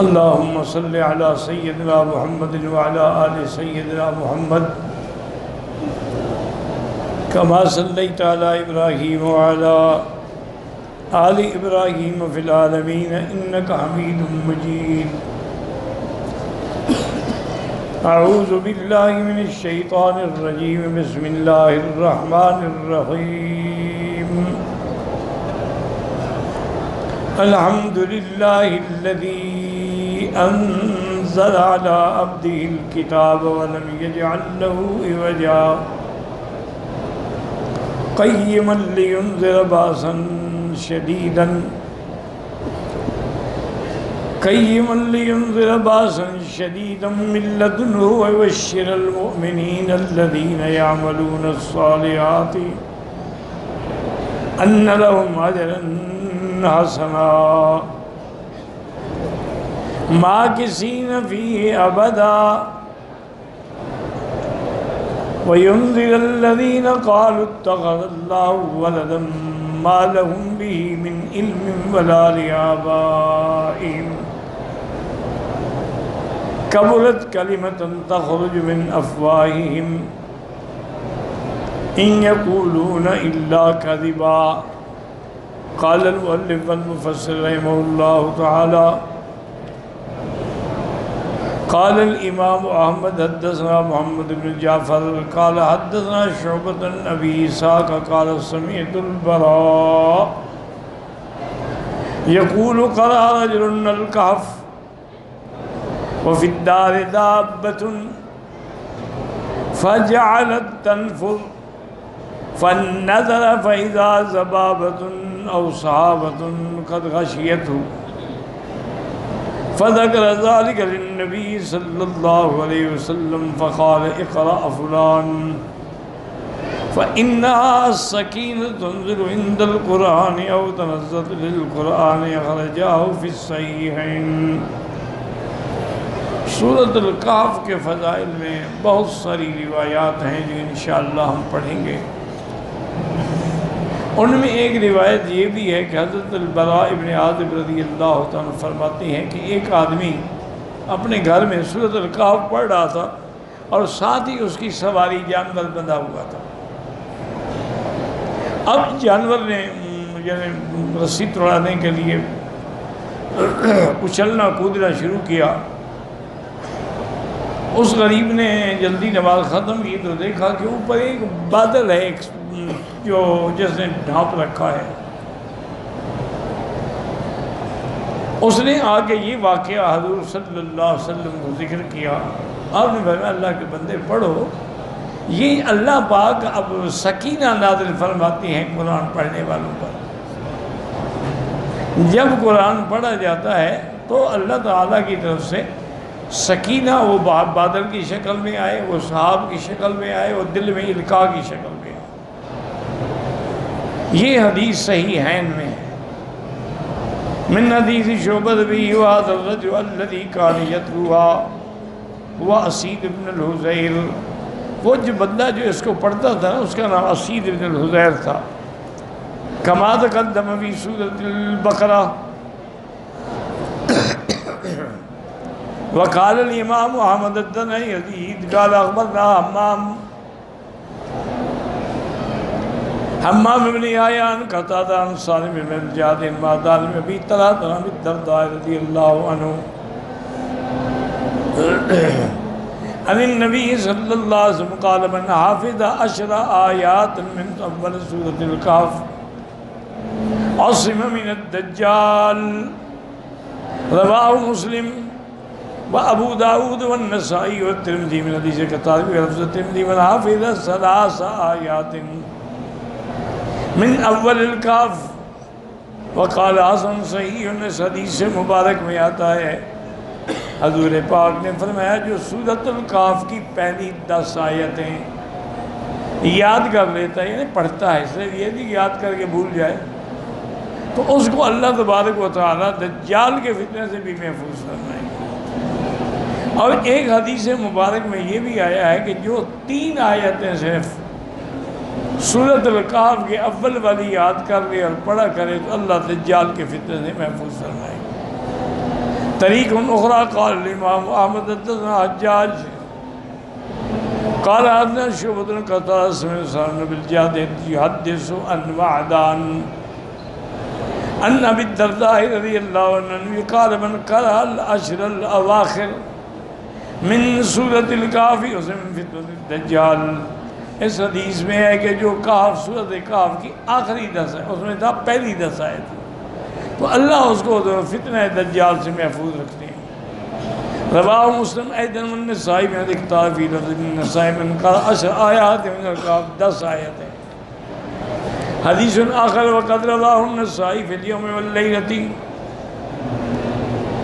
اللهم صل على سيدنا محمد وعلى آل سيدنا محمد كما صليت على إبراهيم وعلى آل إبراهيم في العالمين إنك حميد مجيد. أعوذ بالله من الشيطان الرجيم. بسم الله الرحمن الرحيم. الحمد لله الذي أنزل على عبده الكتاب ولم يجعل له عوجا قيما لينذر بأسا شديدا من لدنه ويبشر المؤمنين الذين يعملون الصالحات أن لهم أجرا حسنا ماكثين فيه أبدا وينذر الذين قالوا اتخذ الله ولدا ما لهم به من علم ولا لآبائهم كبرت كلمة تخرج من أفواههم إن يقولون إلا كذبا. قال المؤلف والمفسر رحمه الله تعالى قال الإمام أحمد حدثنا محمد بن جعفر قال حدثنا شعبة بن أبي إسحاق قال سمعت البراء يقول قرأ رجل الكهف وفي الدار دابة فجعلت تنفر فنظر فإذا ذبابة أو صحابة قد غشيته فذكر ذلك للنبي صلى الله عليه وسلم فقال اقرأ فلان فإنها السكينة تنزل عند القرآن أو تنزل للقرآن أخرجاه في الصحيحين. سورۃ الکہف کے فضائل میں بہت ساری روایات ہیں جو انشاءاللہ ہم پڑھیں گے. ان میں ایک روایت یہ بھی ہے کہ حضرت البراء ابن عازب رضی اللہ عنہ فرماتے ہیں کہ ایک آدمی اپنے گھر میں سورۃ الکہف پڑھ رہا تھا اور ساتھ ہی اس کی سواری جانور بندھا ہوا تھا. اب جانور نے رسی توڑانے کے لیے اچھلنا کودنا شروع کیا. اس غریب نے جلدی نماز ختم کی تو دیکھا کہ اوپر ایک بادل ہے جو جس نے ڈھانپ رکھا ہے. اس نے آگے یہ واقعہ حضور صلی اللہ علیہ وسلم کو ذکر کیا. آپ نے فرمایا اللہ کے بندے پڑھو، یہ اللہ پاک اب سکینہ نازل فرماتی ہیں قرآن پڑھنے والوں پر. جب قرآن پڑھا جاتا ہے تو اللہ تعالیٰ کی طرف سے سکینہ وہ بادل کی شکل میں آئے، وہ سحاب کی شکل میں آئے، وہ دل میں القاء کی شکل میں آئے. یہ حدیث صحیحین میں ہے. من حدیث شعبہ بھی وهذا الرجل الذي كان يتلوها هو اسید بن الحذیر. وہ جو بندہ جو اس کو پڑھتا تھا اس کا نام اسید بن الحذیر تھا. كما تقدم في سورۃ البقرہ. وقال الامام احمد بن یزید قال اخبرنا حمام بن عیان قتادہ عن سالم بن جعد مادان میں بھی طلحہ بن الدرداء رضی اللہ عنہ عن النبی صلی اللہ علیہ وسلم قال من حافظ 10 آیات من اول سورۃ الکہف عصم من الدجال. رواه مسلم وابو داود والنسائی والترمذی من حدیث قتادہ ولفظ الترمذی من حافظ 3 آیات من اول الکہف وقال حسن صحیح. اس حدیث مبارک میں آتا ہے حضور پاک نے فرمایا جو سورۃ الکہف کی پہلی 10 آیتیں یاد کر لیتا ہے، یعنی پڑھتا ہے، صرف یہ نہیں یاد کر کے بھول جائے، تو اس کو اللہ تبارک و تعالیٰ دجال کے فتنے سے بھی محفوظ فرمائے. اور ایک حدیث مبارک میں یہ بھی آیا ہے کہ جو 3 آیتیں صرف سورۃ الکہف کے اول والی یاد کر لے اور پڑھا کرے تو اللہ دجال کے فتنے سے محفوظ فرمائے. طریق اخرى قال الامام احمد حدثنا حجاج قال حدثنا شعبة قال سمعت سالم بن الجعد يحدث عن معدان ان ابي الدرداء رضي الله عنه قال من قرأ العشر الاواخر من سورۃ الکہف من فتنۃ الدجال. اس حدیث میں ہے کہ جو کہف سورۃ کہف کی آخری 10 ہے اس میں تھا پہلی 10 آیت تو اللہ اس کو فتنہ دجال سے محفوظ رکھتے ہیں. رواہ مسلم ایضا النسائی میں لکھتا فی لفظ النسائی من قرأ 10 آیات من الکہف 10 آیت ہے. حدیث آخر وقد رواہ النسائی فی اليوم واللیلۃ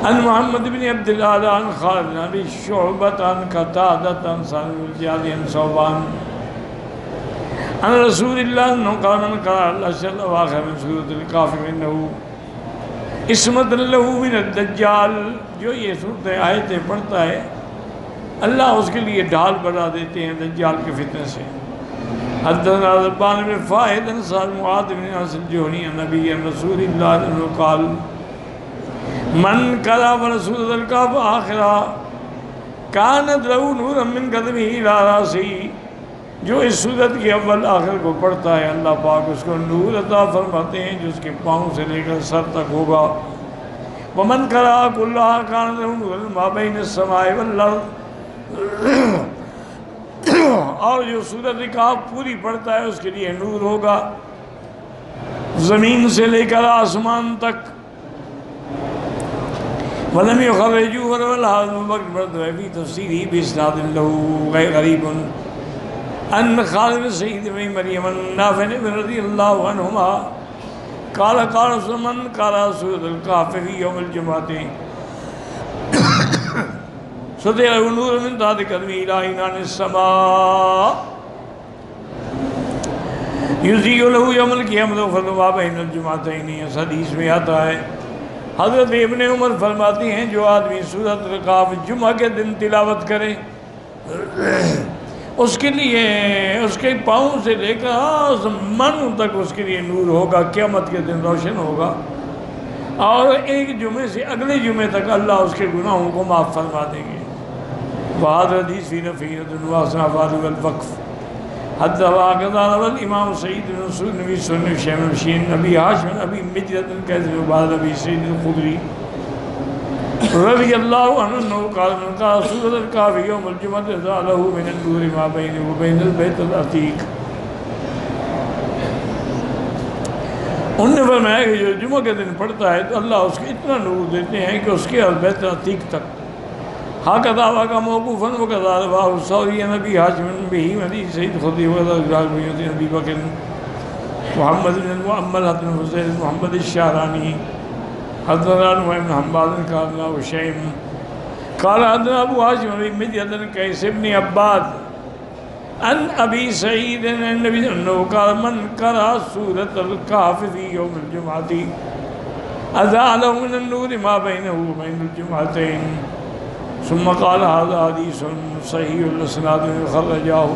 عن محمد بن عبد الله عن خالد بن ابي شعبة عن قتادة عن سالم بن الجعد عن ثوبان عن رسول الله انه قال من قرأ العشر الاواخر من سورة الكهف فانه عصمة له من الدجال. جو یہ سورتیں آیتیں پڑھتا ہے اللہ اس کے لیے ڈھال بنا دیتے ہیں دجال کے فتنے سے. حدثنا زبان بن فائد عن سالم معاذ بن انس الجهني عن نبي رسول الله انه قال من قرأ سورۃ الکہف آخرا کانت لہ نورا من قدمہ الی راسہ. جو اس سورت کے اول آخر کو پڑھتا ہے اللہ پاک اس کو نور عطا فرماتے ہیں جو اس کے پاؤں سے لے کر سر تک ہوگا. ومن قرأ کلھا کانت لہ نورا ما بین السماء والارض. اور جو سورۃ الکہف پوری پڑھتا ہے اس کے لیے نور ہوگا زمین سے لے کر آسمان تک. ولم يخرجوا وروى الحافظ بن بكر في تفسيره بإسناد له غريب أن خالد بن سعيد بن مريم النافع بن رضي الله عنهما قال قال من قرأ سورة الكهف في يوم الجمعة سطع له نور من تحت قدمه إلى عنان السماء يضيء له يوم القيامة فضل ما بين الجمعتين. اس حدیث میں آتا ہے حضرت ابن عمر فرماتے ہیں جو آدمی سورۃ الکہف جمعہ کے دن تلاوت کرے اس کے لیے اس کے پاؤں سے لے کر آسمان تک اس کے لیے نور ہوگا. قیامت کے دن روشن ہوگا اور ایک جمعے سے اگلے جمعے تک اللہ اس کے گناہوں کو معاف فرما دیں گے. وہذا حدیث فی نفیرۃ واصنافات والوقف. حد واقعہ الامام سعید بن منصور نبی سنن شیخ الشین نبی ہاشم ابی مجرد کیسے بعد ابی سعید الخدری رضی اللہ عنہ قال من قرأ سورۃ الکہف یوم الجمعۃ ضاء له من النور ما بینه وبین البیت العتیق. انہوں نے فرمایا کہ جو جمعہ کے دن پڑھتا ہے تو اللہ اس کو اتنا نور دیتے ہیں کہ اس کے بیت العتیق تک. هكذا وقع موقوفا وكذا رواه الثوري عن ابي حازم به حديث سعيد الخدري وكذا بن ابي بكر محمد بن المؤمل بن حسين محمد الشعراني حضرنا نعيم بن حماد قال وشيم قال حضرنا ابو حازم بن مجد قيس بن عباد عن ابي سعيد عن النبي انه قال من قرأ سورة الكهف في يوم الجمعة أضاء له من النور ما بينه وبين الجمعتين. ثم قال هذا حديث صحيح الاسناد خرجاه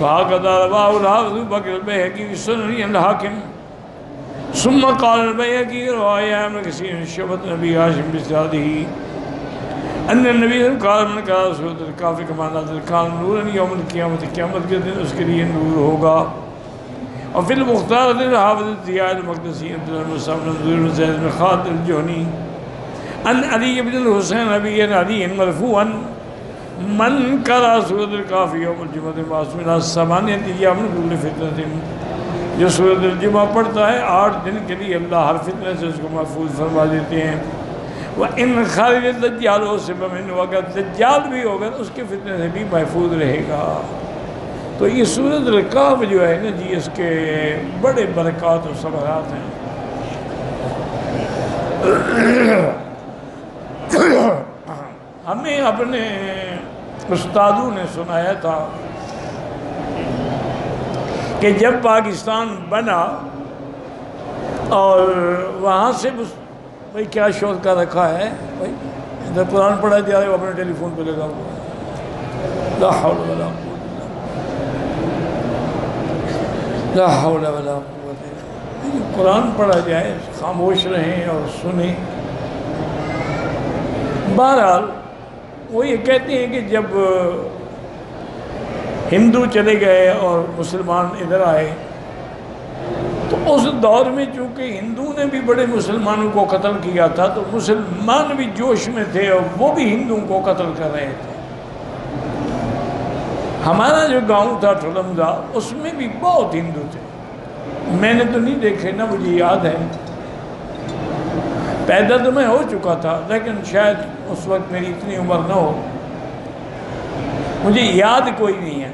وهكذا رواه الحافظ بكر البيهقي في سنن الحاكم. ثم قال البيهقي رواية عن كثير شعبة ابي هاشم بإسناده ان النبي قال من قرأ سورة الكهف كما نزل كان نورا يوم القيامة قیامت کے دن اس کے لیے نور ہوگا. اور فی المختار الحافظ ضیاء المقدسی عبد المصعب بن زید بن خالد الجهني ان علی بن الحسین ابی علی مرفوعا من قرأ سورۃ الکہف یوم الجمعۃ معصوما ثمانیۃ ایام من کل فتنۃ. جو سورۃ الجمعہ پڑھتا ہے 8 دن کے لیے اللہ ہر فتنے سے اس کو محفوظ فرما دیتے ہیں. وَإِنْ خَرَجَ الدَّجَّالُ وَسِبَ مِنْهُ اگر دجال بھی ہوگا اس کے فتنے سے بھی محفوظ رہے گا. تو یہ سورۃ الکہف جو ہے نا جی اس کے بڑے برکات و ثمرات ہیں. ہمیں اپنے استادوں نے سنایا تھا کہ جب پاکستان بنا اور وہاں سے بھائی کیا شور کا رکھا ہے بھائی ادھر قرآن پڑھا جا رہا ہے وہ اپنے ٹیلی فون پہ لگا ہوا لا حول ولا لا حول ولا قوت. قرآن پڑھا جائے خاموش رہیں اور سنیں. بہرحال وہ یہ کہتے ہیں کہ جب ہندو چلے گئے اور مسلمان ادھر آئے تو اس دور میں چونکہ ہندو نے بھی بڑے مسلمانوں کو قتل کیا تھا تو مسلمان بھی جوش میں تھے اور وہ بھی ہندوؤں کو قتل کر رہے تھے. ہمارا جو گاؤں تھا ٹھلمزا اس میں بھی بہت ہندو تھے. میں نے تو نہیں دیکھے نہ مجھے یاد ہے. پیدا تو میں ہو چکا تھا لیکن شاید اس وقت میری اتنی عمر نہ ہو, مجھے یاد کوئی نہیں ہے.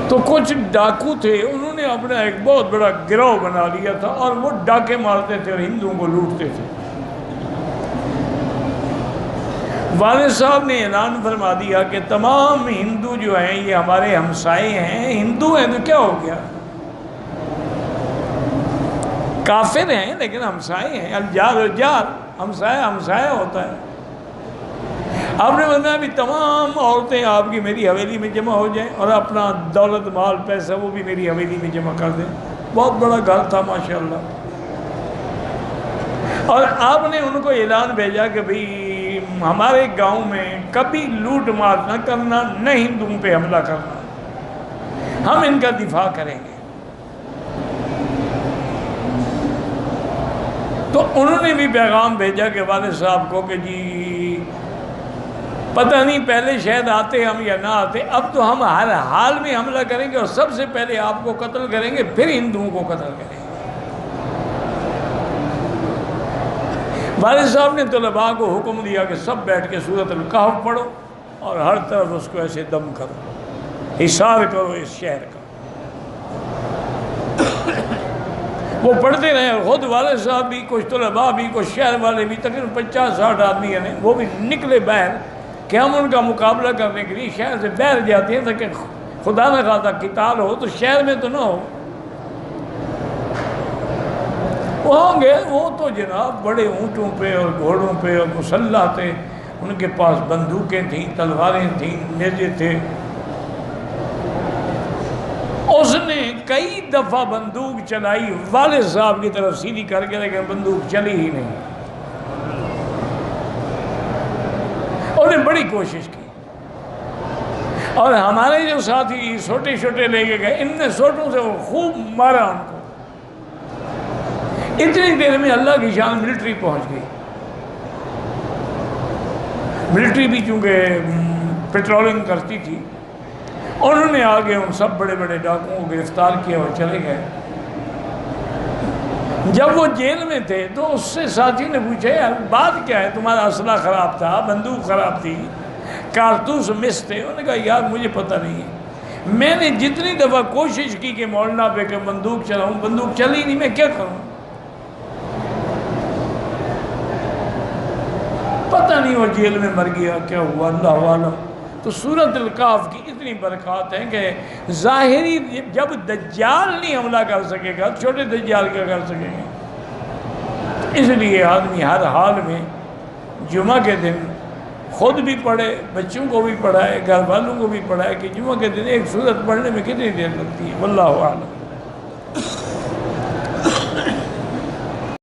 تو کچھ ڈاکو تھے, انہوں نے اپنا ایک بہت بڑا گروہ بنا لیا تھا اور وہ ڈاکے مارتے تھے اور ہندوؤں کو لوٹتے تھے. والد صاحب نے اعلان فرما دیا کہ تمام ہندو جو ہیں یہ ہمارے ہمسائے ہیں. ہندو ہیں تو کیا ہو گیا, کافر ہیں لیکن ہمسائے ہیں. الجار الجار, ہمسایہ ہمسایہ ہوتا ہے. آپ نے بتایا بھی تمام عورتیں آپ کی میری حویلی میں جمع ہو جائیں اور اپنا دولت مال پیسہ وہ بھی میری حویلی میں جمع کر دیں. بہت بڑا گھر تھا ماشاءاللہ. اور آپ نے ان کو اعلان بھیجا کہ بھئی ہمارے گاؤں میں کبھی لوٹ مار نہ کرنا, نہ ہندوؤں پہ حملہ کرنا, ہم ان کا دفاع کریں گے. تو انہوں نے بھی پیغام بھیجا کہ والد صاحب کو کہ جی پتہ نہیں پہلے شاید آتے ہم یا نہ آتے, اب تو ہم ہر حال میں حملہ کریں گے اور سب سے پہلے آپ کو قتل کریں گے پھر ہندوؤں کو قتل کریں گے. والد صاحب نے طلباء کو حکم دیا کہ سب بیٹھ کے سورۃ الکہف پڑھو اور ہر طرف اس کو ایسے دم کرو, حصار کرو اس شہر کا. وہ پڑھتے رہے اور خود والد صاحب بھی, کچھ طلباء بھی, کچھ شہر والے بھی, تقریباً 50-60 آدمی ہیں, وہ بھی نکلے باہر کہ ہم ان کا مقابلہ کرنے کے لیے شہر سے باہر جاتے ہیں تاکہ خدا نہ خواستہ قتال ہو تو شہر میں تو نہ ہو. وہاں گئے, وہ تو جناب بڑے اونٹوں پہ اور گھوڑوں پہ اور مسلح تھے, ان کے پاس بندوقیں تھیں, تلواریں تھیں, نیزے تھے. اس نے کئی دفعہ بندوق چلائی والد صاحب کی طرف سیدھی کر کے, لیکن بندوق چلی ہی نہیں. انہوں نے بڑی کوشش کی اور ہمارے جو ساتھی چھوٹے چھوٹے لے کے گئے, ان نے سوٹوں سے وہ خوب مارا ان کو. اتنی دیر میں اللہ کی شان ملٹری پہنچ گئی. ملٹری بھی چونکہ پیٹرولنگ کرتی تھی, انہوں نے آگے ان سب بڑے بڑے ڈاکوؤں کو گرفتار کیا اور چلے گئے. جب وہ جیل میں تھے تو اس سے ساتھی نے پوچھا یار بات کیا ہے, تمہارا اسلحہ خراب تھا, بندوق خراب تھی, کارتوس مس تھے. انہوں نے کہا یار مجھے پتہ نہیں ہے, میں نے جتنی دفعہ کوشش کی کہ مولانا پہ کہ بندوق چلاؤں, بندوق چلی نہیں, میں کیا کروں, پتہ نہیں وہ جیل میں مر گیا کیا ہوا, اللہ عالم. تو سورۃ الکہف کی اتنی برکات ہیں کہ ظاہری جب دجال نہیں حملہ کر سکے گا چھوٹے دجال کیا کر سکیں گے. اس لیے آدمی ہر حال میں جمعہ کے دن خود بھی پڑھے, بچوں کو بھی پڑھائے, گھر والوں کو بھی پڑھائے کہ جمعہ کے دن ایک سورت پڑھنے میں کتنی دیر لگتی ہے. واللہ اعلم.